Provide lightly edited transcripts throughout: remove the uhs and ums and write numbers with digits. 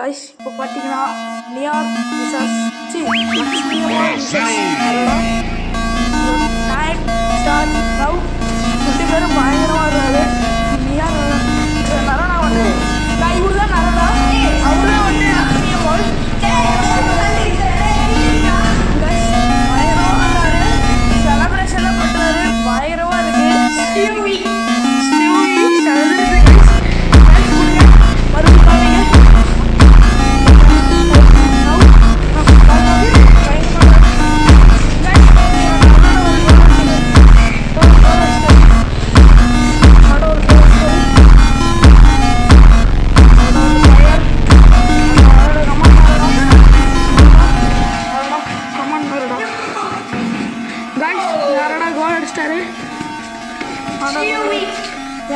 Guys இப்போ பார்த்தீங்கன்னா நியார் versus Lakshmi அம்மாள் versus time start now. 2 பேரும் பயங்கரமாக இருக்காரு. நியார் நரனா வந்து இவர் தான் நரனா, அவரு தான் வந்து லக்ஷ்மி அம்மாள் பயங்கரமாக வந்தாரு. செலப்ரேஷன்லாம் பண்ணுறாரு, பயங்கரமாக இருக்கு. ஸ்டீவி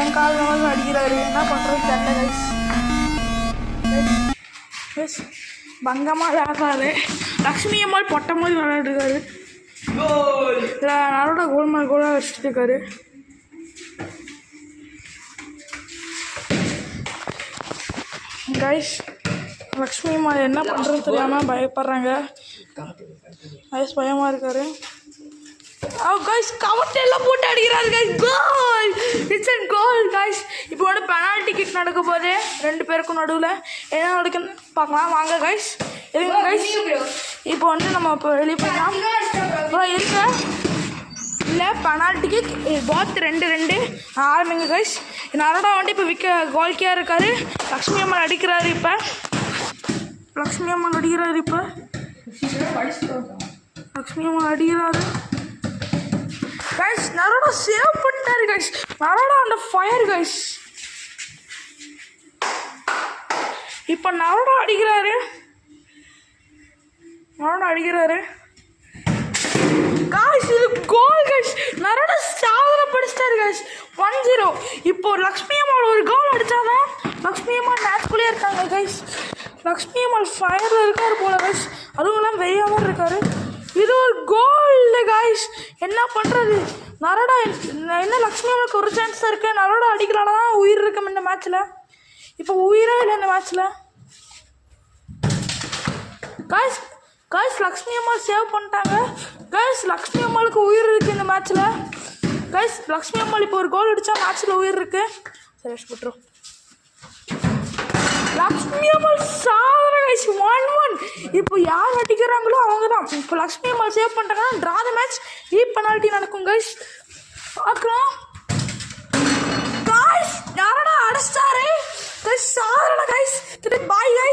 என் கால் நம்ம அடிக்கிறாரு. என்ன பண்ணுறது தெரியல கைஸ். பங்கமாக ஆகாது. லக்ஷ்மி அம்மாள் பொட்டை மாதிரி விளையாடுறாரு. நரோட கோல் மேல் கோலாக வச்சுட்டு இருக்காரு. கைஸ் லக்ஷ்மி அம்மாள் என்ன பண்ணுறது தெரியாமல் பயப்படுறாங்க. கைஸ் பயமாக இருக்காரு. கைஸ் கவர்ட் எல்லாம் போட்டு அடிக்கிறாரு guys. Goal, it's a goal guys. இப்போ வந்து பெனால்ட்டி கிக் நடக்க போது 2 பேருக்கும் நடுவில் என்ன நடக்குன்னு பார்க்கலாம் வாங்க கைஸ். இருங்க கைஸ், இப்போ வந்து நம்ம இப்போ வெளியே போயிடலாம். இருங்க இல்லை பெனால்ட்டி கிக் பாத் 2-2 ஆரம்பிங்க கைஸ். நரோடா வந்து இப்போ கோல்கியாக இருக்காரு. லக்ஷ்மி அம்மாள் அடிக்கிறாரு. இப்போ லக்ஷ்மி அம்மாள் அடிக்கிறாரு. கைஸ் நரோடா சேவ் பண்ணிட்டாரு கைஸ். நரோடா அந்த ஃபயர் கைஸ். இப்போ நரோடா அடிக்கிறாரு. கைஸ் இது கோல் கைஸ். நரோடா சாதனை படிச்சிட்டாரு கைஸ். 1-0. இப்போ லக்ஷ்மி அம்மாள் ஒரு கோல் அடித்தாதான் லக்ஷ்மி அம்மாள் மேட்ச்குள்ளேயே இருக்காங்க கைஸ். லக்ஷ்மி அம்மாள் ஃபயரில் இருக்காரு போல கைஸ். அதுவும் எல்லாம் வெறியாமல் இருக்காரு. இது ஒரு கோல் கைஸ். என்ன பண்ணுறது நரோடா? என்ன லக்ஷ்மி அம்மாளுக்கு ஒரு சான்ஸ் தான் இருக்குது. நரோடா அடிக்கிறால தான் உயிர் இருக்கும் இந்த மேட்ச்சில். இப்போ உயிரே இல்லை இந்த மேட்ச்சில் கைஸ். லக்ஷ்மி அம்மாள் சேவ் பண்ணிட்டாங்க கைஸ். லக்ஷ்மி அம்மாளுக்கு உயிர் இருக்குது இந்த மேட்ச்சில் கைஸ். லக்ஷ்மி அம்மாள் இப்போ ஒரு கோல் அடித்தா மேட்ச்சில் உயிர் இருக்குது. சரி போட்டுரும். லக்ஷ்மி அம்மாள் சாதனை கைஸ். 1-1. இப்போ யார் அடிக்கிறாங்களோ அவங்க தான். இப்போ லக்ஷ்மி அம்மாள் சேவ் பண்ணிட்டாங்கன்னா ட்ரா த மேட்ச். பெனால்ட்டி நடக்கும் கைஸ். பார்க்கலாம் கைஸ். யாரடா அடிச்சிட்டாரு கைஸ். சாதனை கைஸ். Bye guys.